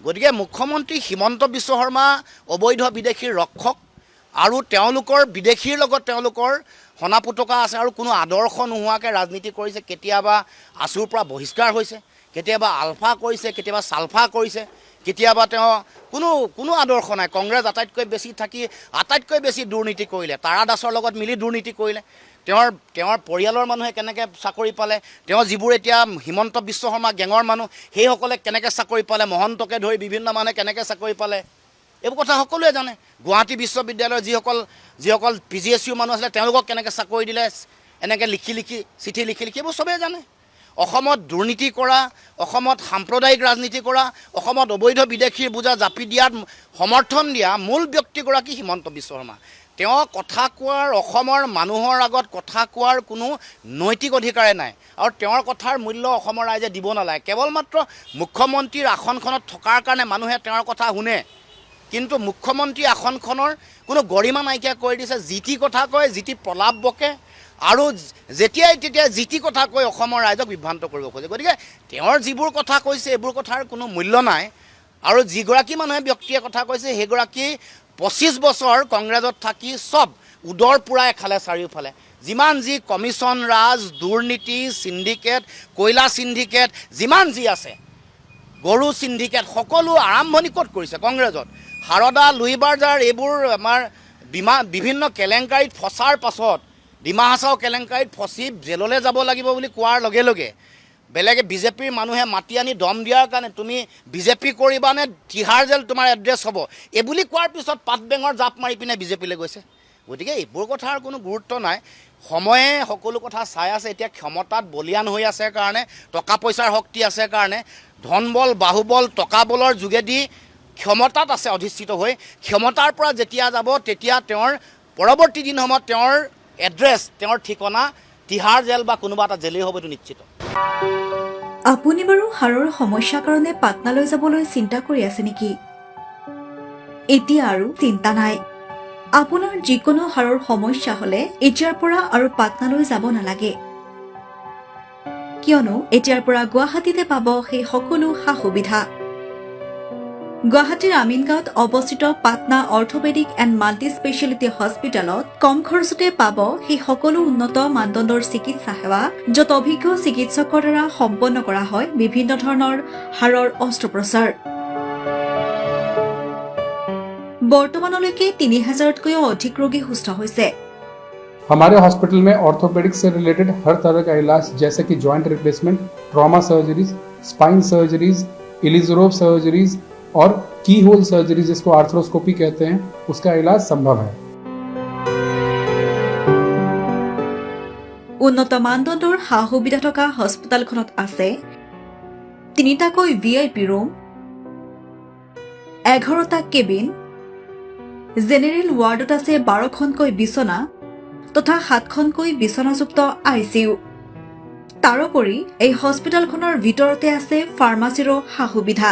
গতিকে মুখ্যমন্ত্ৰী হিমন্ত বিশ্ব শৰ্মা অবৈধ বিদেশীৰ ৰক্ষক আৰু তেওঁলোকৰ বিদেশীৰ লগত তেওঁলোকৰ হনাপুটকা আছে আৰু কোনো আদৰ্শ নোহোৱাকৈ ৰাজনীতি কৰিছে। কেতিয়াবা আছুৰ পৰা বহিষ্কাৰ হৈছে, কেতিয়াবা আলফা কৰিছে, কেতিয়াবা চালফা কৰিছে, কেতিয়াবা তেওঁ কোনো আদৰ্শ নাই। কংগ্ৰেছ আটাইতকৈ বেছি থাকি আটাইতকৈ বেছি দুৰ্নীতি কৰিলে, তাৰা দাসৰ লগত মিলি দুৰ্নীতি কৰিলে। তেওঁৰ পৰিয়ালৰ মানুহে কেনেকৈ চাকৰি পালে, তেওঁ যিবোৰ এতিয়া হিমন্ত বিশ্ব শৰ্মা গেঙৰ মানুহ সেইসকলে কেনেকৈ চাকৰি পালে, মহন্তকে ধৰি বিভিন্ন মানুহে কেনেকৈ চাকৰি পালে, এইবোৰ কথা সকলোৱে জানে। গুৱাহাটী বিশ্ববিদ্যালয়ৰ যিসকল PGSU মানুহ আছিলে তেওঁলোকক কেনেকৈ চাকৰি দিলে, এনেকৈ চিঠি লিখি এইবোৰ চবেই জানে। অসমত দুৰ্নীতি কৰা, অসমত সাম্প্ৰদায়িক ৰাজনীতি কৰা, অসমত অবৈধ বিদেশীৰ বোজা জাপি দিয়াত সমৰ্থন দিয়া মূল ব্যক্তিগৰাকী হিমন্ত বিশ্ব শৰ্মা। তেওঁ কথা কোৱাৰ, অসমৰ মানুহৰ আগত কথা কোৱাৰ কোনো নৈতিক অধিকাৰে নাই আৰু তেওঁৰ কথাৰ মূল্য অসমৰ ৰাইজে দিব নালাগে। কেৱল মাত্ৰ মুখ্যমন্ত্ৰীৰ আসনখনত থকাৰ কাৰণে মানুহে তেওঁৰ কথা শুনে, কিন্তু মুখ্যমন্ত্ৰী আসনখনৰ কোনো গৰিমা নাইকিয়া কৰি দিছে। যি টি কথা কয়, যি টি প্ৰলাপ বকে আৰু যেতিয়াই তেতিয়াই যি টি কথা কৈ অসমৰ ৰাইজক বিভ্ৰান্ত কৰিব খোজে। গতিকে তেওঁৰ যিবোৰ কথা কৈছে এইবোৰ কথাৰ কোনো মূল্য নাই আৰু যিগৰাকী মানুহে ব্যক্তিয়ে কথা কৈছে সেইগৰাকী 25 বছৰ কংগ্ৰেছত থাকি চব উদৰ পূৰাই খালে চাৰিওফালে। যিমান যি কমিশ্যন ৰাজ, দুৰ্নীতি, সিন্ডিকেট, কয়লা সিন্ডিকেট, যিমান যি আছে, গৰু সিন্ডিকেট, সকলো আৰম্ভণি ক'ত কৰিছে কংগ্ৰেছত। সাৰদা, লুই বাৰ্জাৰ এইবোৰ আমাৰ বিভিন্ন কেলেংকাৰীত ফচাৰ পাছত, ডিমা হাছাও কেলেংকাৰীত ফচি জেললৈ যাব লাগিব বুলি কোৱাৰ লগে লগে বেলেগে বিজেপিৰ মানুহে মাতি আনি দম দিয়াৰ কাৰণে তুমি বিজেপি কৰিবানে, তিহাৰ জেল তোমাৰ এড্ৰেছ হ'ব, এইবুলি কোৱাৰ পিছত পাত বেঙৰ জাপ মাৰি পিনে বিজেপিলৈ গৈছে। গতিকে এইবোৰ কথাৰ কোনো গুৰুত্ব নাই। সময়ে সকলো কথা চাই আছে। এতিয়া ক্ষমতাত বলিয়ান হৈ আছে কাৰণে, টকা পইচাৰ শক্তি আছে কাৰণে, ধনবল, বাহুবল, টকা বলৰ যোগেদি ক্ষমতাত আছে অধিষ্ঠিত হৈ। ক্ষমতাৰ পৰা যেতিয়া যাব তেতিয়া তেওঁৰ পৰৱৰ্তী দিনসমূহত তেওঁৰ এড্ৰেছ, তেওঁৰ ঠিকনা তিহাৰ জেল বা কোনোবা এটা জেলেই হ'ব, এইটো নিশ্চিত। আপুনি বাৰু হাড়ৰ সমস্যাৰ কাৰণে পাটনালৈ যাবলৈ চিন্তা কৰি আছে নেকি? এতিয়া আৰু চিন্তা নাই। আপোনাৰ যিকোনো হাড়ৰ সমস্যা হলে এতিয়াৰ পৰা আৰু পাটনালৈ যাব নালাগে, কিয়নো এতিয়াৰ পৰা গুৱাহাটীতে পাব সেই সকলো সা সুবিধা। গুৱাহাটীৰ আমিনগাঁৱত অৱস্থিত Patna orthopaedic and multi speciality হস্পিটেলত কম খৰচতে পাব সেই সকলো উন্নত মানদণ্ডৰ চিকিৎসা সেৱা, য'ত অভিজ্ঞ চিকিৎসকৰ দ্বাৰা সম্পন্ন কৰা হয় বিভিন্ন ধৰণৰ হাড়ৰ অস্ত্ৰোপচাৰ। বৰ্তমানলৈকে 3000তকৈও অধিক ৰোগী সুস্থ হৈছে। हमारे हॉस्पिटल में ऑर्थोपेडिक से रिलेटेड हर तरह का इलाज जैसे कि joint replacement, trauma surgeries, spine surgeries, Ilizarov surgeries और की होल सर्जरी जिसको आर्थ्रोस्कोपी कहते हैं, उसका इलाज संभव है। উন্নত মানদণ্ডৰ সা সুবিধা থকা হস্পিটেলখনত আছে 3টাকৈ VIP ৰুম, 11টা কেবিন, জেনেৰেল ৱাৰ্ডত আছে 12খনকৈ বিচনা তথা 7খনকৈ বিচনাযুক্ত ICU। তাৰোপৰি এই হস্পিটেলখনৰ ভিতৰতে আছে ফাৰ্মাচীৰো সা সুবিধা।